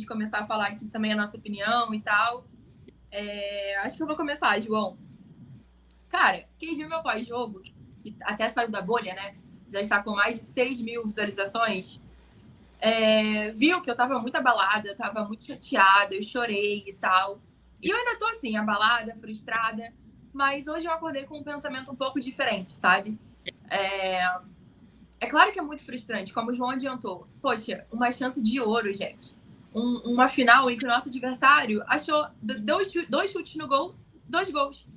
começar a falar aqui também a nossa opinião e tal. Acho que eu vou começar, João. Cara, quem viu meu pós-jogo, que até saiu da bolha, né? Já está com mais de 6 mil visualizações. Viu que eu tava muito abalada, eu tava muito chateada, eu chorei e tal. E eu ainda tô assim, abalada, frustrada. Mas hoje eu acordei com um pensamento um pouco diferente, sabe? É claro que é muito frustrante, como o João adiantou. Poxa, uma chance de ouro, gente. Uma final em que o nosso adversário achou dois chutes no gol, 2 gols.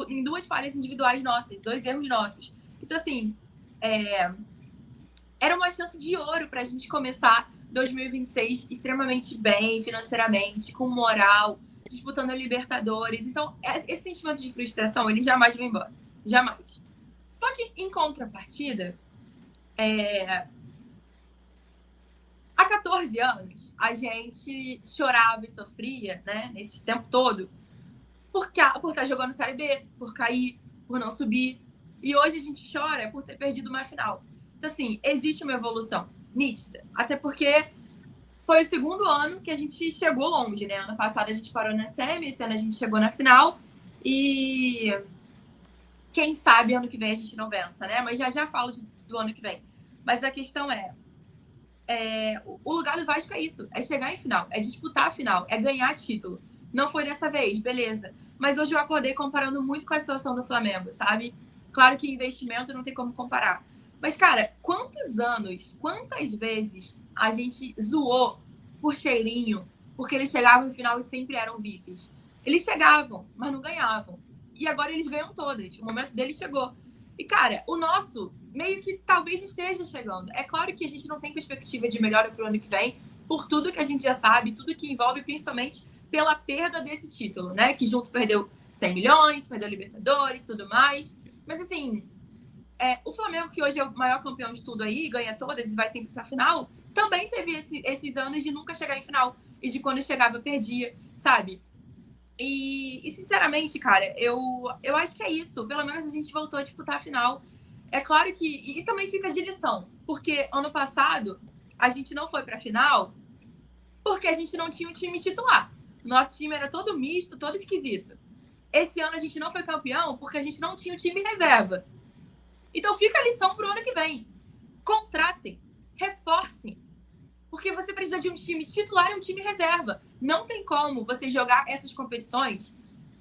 Em 2 falhas individuais nossas, 2 erros nossos. Então, assim, era uma chance de ouro pra gente começar 2026 extremamente bem, financeiramente, com moral, disputando a Libertadores. Então, esse sentimento de frustração, ele jamais vai embora. Jamais. Só que, em contrapartida, há 14 anos, a gente chorava e sofria, né, nesse tempo todo, por estar jogando Série B, por cair, por não subir. E hoje a gente chora por ter perdido uma final. Então, assim, existe uma evolução nítida. Até porque foi o segundo ano que a gente chegou longe, né? Ano passado a gente parou na semi, esse ano a gente chegou na final. E quem sabe ano que vem a gente não vença, né? Mas já falo do ano que vem. Mas a questão o lugar do Vasco é isso, é chegar em final, é disputar a final, é ganhar título. Não foi dessa vez, beleza. Mas hoje eu acordei comparando muito com a situação do Flamengo, sabe? Claro que investimento não tem como comparar. Mas, cara, quantos anos, quantas vezes a gente zoou por cheirinho, porque eles chegavam em final e sempre eram vices. Eles chegavam, mas não ganhavam. E agora eles ganham todas. O momento deles chegou. E, cara, o nosso meio que talvez esteja chegando. É claro que a gente não tem perspectiva de melhora para o ano que vem, por tudo que a gente já sabe, tudo que envolve, principalmente pela perda desse título, né? Que junto perdeu 100 milhões, perdeu Libertadores, tudo mais. Mas, assim, o Flamengo, que hoje é o maior campeão de tudo aí, ganha todas e vai sempre para a final, também teve esses anos de nunca chegar em final. E de quando chegava, perdia, sabe? E sinceramente, cara, eu acho que é isso. Pelo menos a gente voltou a disputar a final. É claro que... E também fica de lição. Porque ano passado, a gente não foi pra final porque a gente não tinha um time titular. Nosso time era todo misto, todo esquisito. Esse ano a gente não foi campeão porque a gente não tinha um time reserva. Então fica a lição pro ano que vem. Contratem, reforcem. Porque você precisa de um time titular e um time reserva. Não tem como você jogar essas competições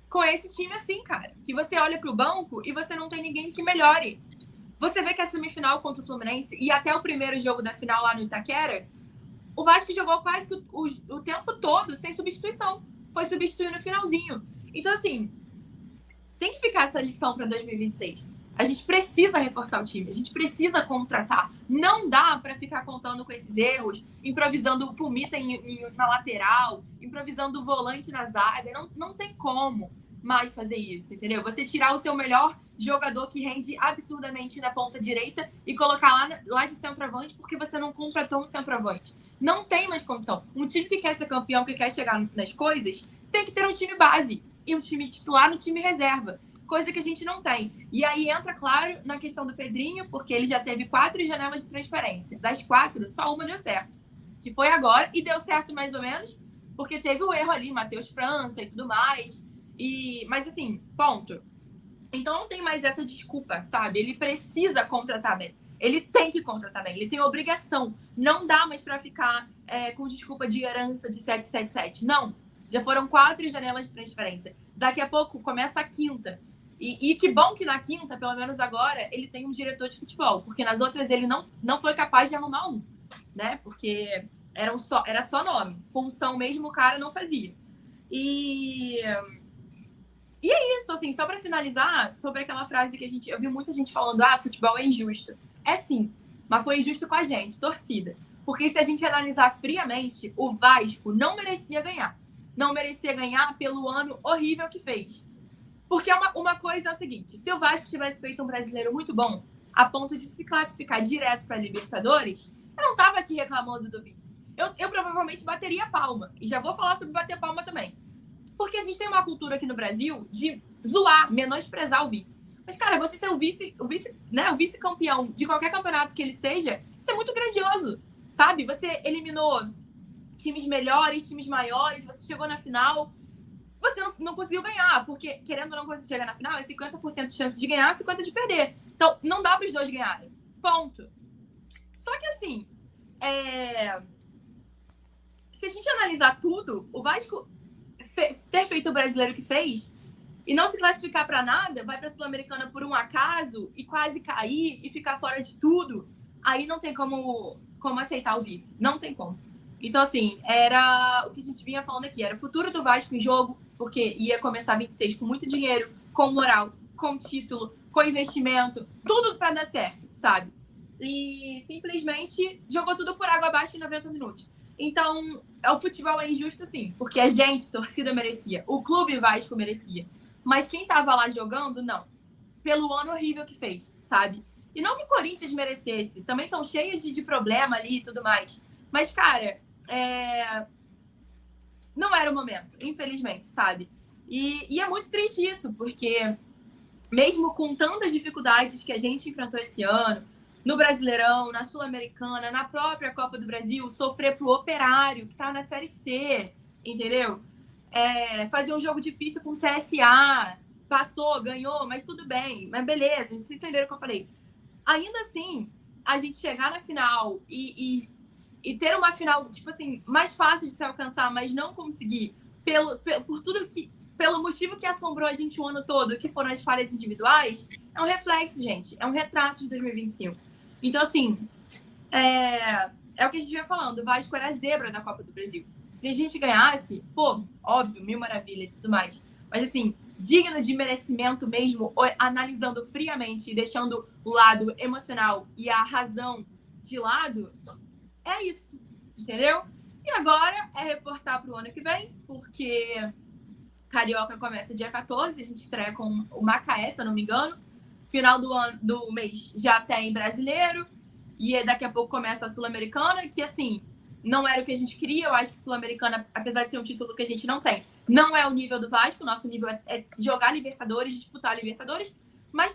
com esse time assim, cara. Que você olha pro banco e você não tem ninguém que melhore. Você vê que a semifinal contra o Fluminense e até o primeiro jogo da final lá no Itaquera, o Vasco jogou quase que o tempo todo sem substituição. Foi substituir no finalzinho. Então, assim, tem que ficar essa lição para 2026. A gente precisa reforçar o time, a gente precisa contratar. Não dá para ficar contando com esses erros, improvisando o Pumita na lateral, improvisando o volante na zaga. Não tem como mais fazer isso, entendeu? Você tirar o seu melhor jogador que rende absurdamente na ponta direita e colocar lá de centroavante porque você não contratou um centroavante. Não tem mais condição. Um time que quer ser campeão, que quer chegar nas coisas, tem que ter um time base e um time titular no time reserva. Coisa que a gente não tem. E aí entra, claro, na questão do Pedrinho, porque ele já teve 4 janelas de transferência. Das 4, só uma deu certo. Que foi agora, e deu certo mais ou menos, porque teve o erro ali, Matheus França e tudo mais. Mas assim, ponto. Então não tem mais essa desculpa, sabe? Ele precisa contratar bem. Ele tem que contratar bem. Ele tem obrigação. Não dá mais para ficar com desculpa de herança de 777. Não. Já foram 4 janelas de transferência. Daqui a pouco começa a 5ª. E que bom que na 5ª, pelo menos agora, ele tem um diretor de futebol. Porque nas outras ele não foi capaz de arrumar um. Né? Porque era só nome. Função mesmo o cara não fazia. E é isso, assim, só para finalizar, sobre aquela frase que eu vi muita gente falando, futebol é injusto. É sim, mas foi injusto com a gente, torcida. Porque se a gente analisar friamente, o Vasco não merecia ganhar. Não merecia ganhar pelo ano horrível que fez. Porque uma coisa é o seguinte, se o Vasco tivesse feito um brasileiro muito bom, a ponto de se classificar direto para Libertadores, eu não tava aqui reclamando do vice. Eu provavelmente bateria palma. E já vou falar sobre bater palma também. Porque a gente tem uma cultura aqui no Brasil de zoar, menosprezar o vice. Mas, cara, você ser o vice-campeão de qualquer campeonato que ele seja, isso é muito grandioso, sabe? Você eliminou times melhores, times maiores, você chegou na final, você não conseguiu ganhar, porque querendo ou não, quando você chega na final, é 50% de chance de ganhar, 50% de perder. Então, não dá para os dois ganharem. Ponto. Só que assim, se a gente analisar tudo, o Vasco ter feito o brasileiro que fez e não se classificar para nada, vai para a Sul-Americana por um acaso e quase cair e ficar fora de tudo, aí não tem como aceitar o vice. Não tem como. Então, assim, era o que a gente vinha falando aqui. Era o futuro do Vasco em jogo, porque ia começar 26 com muito dinheiro, com moral, com título, com investimento, tudo para dar certo, sabe? E simplesmente jogou tudo por água abaixo em 90 minutos. Então, o futebol é injusto, sim, porque a gente, torcida, merecia. O clube Vasco merecia. Mas quem tava lá jogando, não. Pelo ano horrível que fez, sabe? E não que o Corinthians merecesse. Também estão cheias de problema ali e tudo mais. Mas, cara, não era o momento, infelizmente, sabe? E é muito triste isso, porque mesmo com tantas dificuldades que a gente enfrentou esse ano, no Brasileirão, na Sul-Americana, na própria Copa do Brasil, sofrer pro Operário, que tá na Série C, entendeu? Fazer um jogo difícil com o CSA, passou, ganhou, mas tudo bem, mas beleza, vocês entenderam o que eu falei. Ainda assim, a gente chegar na final e ter uma final, tipo assim, mais fácil de se alcançar, mas não conseguir, por tudo que, pelo motivo que assombrou a gente o ano todo, que foram as falhas individuais, é um reflexo, gente, é um retrato de 2025. Então, assim, é o que a gente vinha falando, o Vasco era a zebra da Copa do Brasil. Se a gente ganhasse, pô, óbvio, mil maravilhas e tudo mais. Mas, assim, digno de merecimento mesmo, analisando friamente e deixando o lado emocional e a razão de lado, é isso, entendeu? E agora é reforçar para o ano que vem, porque Carioca começa dia 14, a gente estreia com o Macaé, se eu não me engano. Final do mês já tem brasileiro, e daqui a pouco começa a Sul-Americana, que, assim, não era o que a gente queria. Eu acho que Sul-Americana, apesar de ser um título que a gente não tem, não é o nível do Vasco. O nosso nível é jogar Libertadores, disputar Libertadores. Mas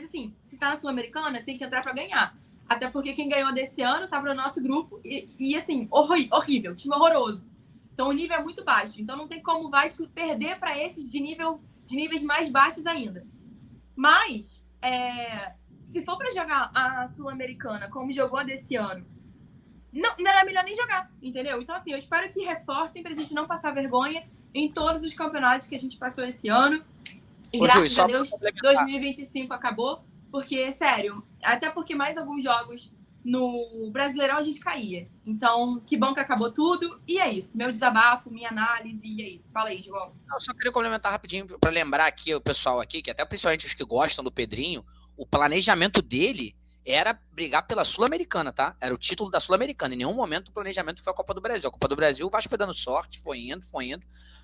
assim, se tá na Sul-Americana, tem que entrar para ganhar. Até porque quem ganhou desse ano tava no nosso grupo e assim, horrível, time horroroso. Então o nível é muito baixo. Então não tem como o Vasco perder para esses de níveis mais baixos ainda. Mas, se for para jogar a Sul-Americana como jogou a desse ano, não era melhor nem jogar, entendeu? Então, assim, eu espero que reforcem pra gente não passar vergonha em todos os campeonatos que a gente passou esse ano. E graças a Deus, 2025 acabou. Porque, sério, até porque mais alguns jogos no Brasileirão a gente caía. Então, que bom que acabou tudo. E é isso. Meu desabafo, minha análise, e é isso. Fala aí, João. Eu só queria complementar rapidinho para lembrar aqui o pessoal aqui, que até principalmente os que gostam do Pedrinho, o planejamento dele era brigar pela Sul-Americana, tá? Era o título da Sul-Americana. Em nenhum momento o planejamento foi a Copa do Brasil. A Copa do Brasil, o Vasco foi dando sorte, foi indo.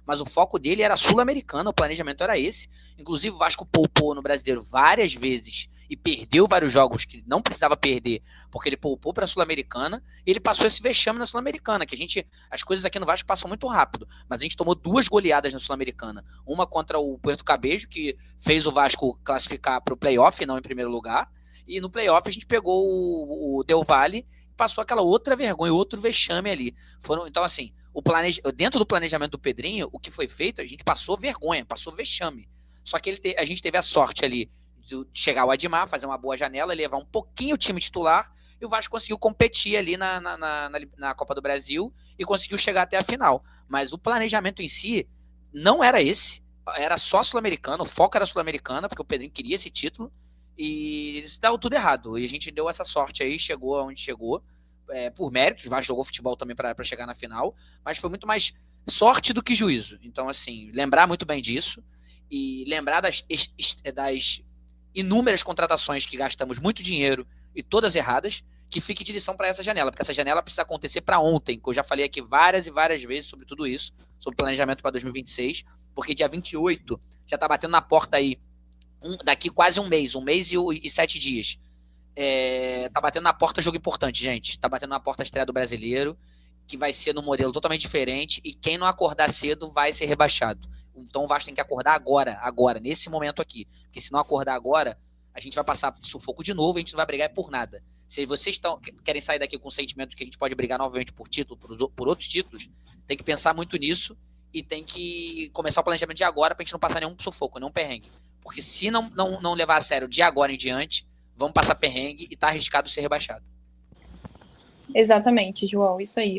Mas o foco dele era a Sul-Americana, o planejamento era esse. Inclusive, o Vasco poupou no Brasileiro várias vezes e perdeu vários jogos que não precisava perder, porque ele poupou para a Sul-Americana, e ele passou esse vexame na Sul-Americana, que as coisas aqui no Vasco passam muito rápido, mas a gente tomou 2 goleadas na Sul-Americana, uma contra o Puerto Cabello, que fez o Vasco classificar para o playoff, não em primeiro lugar, e no playoff a gente pegou o Del Valle e passou aquela outra vergonha, outro vexame ali. Então, assim, dentro do planejamento do Pedrinho, o que foi feito, a gente passou vergonha, passou vexame. Só que a gente teve a sorte ali de chegar ao Admar, fazer uma boa janela, levar um pouquinho o time titular, e o Vasco conseguiu competir ali na Copa do Brasil e conseguiu chegar até a final. Mas o planejamento em si não era esse, era só Sul-Americana, o foco era Sul-Americana, porque o Pedrinho queria esse título, e deu tudo errado. E a gente deu essa sorte aí, chegou aonde chegou, por méritos. O Vasco jogou futebol também para chegar na final, mas foi muito mais sorte do que juízo. Então, assim, lembrar muito bem disso, e lembrar das inúmeras contratações que gastamos muito dinheiro e todas erradas, que fique de lição para essa janela, porque essa janela precisa acontecer para ontem, que eu já falei aqui várias e várias vezes sobre tudo isso, sobre planejamento para 2026, porque dia 28 já está batendo na porta aí, daqui quase um mês e 7 dias. Tá batendo na porta jogo importante, gente. Tá batendo na porta a estreia do Brasileiro, que vai ser num modelo totalmente diferente, e quem não acordar cedo vai ser rebaixado. Então o Vasco tem que acordar agora, nesse momento aqui. Porque se não acordar agora, a gente vai passar sufoco de novo, a gente não vai brigar por nada. Se vocês querem sair daqui com o sentimento de que a gente pode brigar novamente por título, por outros títulos, tem que pensar muito nisso e tem que começar o planejamento de agora pra gente não passar nenhum sufoco, nenhum perrengue. Porque se não levar a sério de agora em diante, vamos passar perrengue e tá arriscado ser rebaixado. Exatamente, João, isso aí.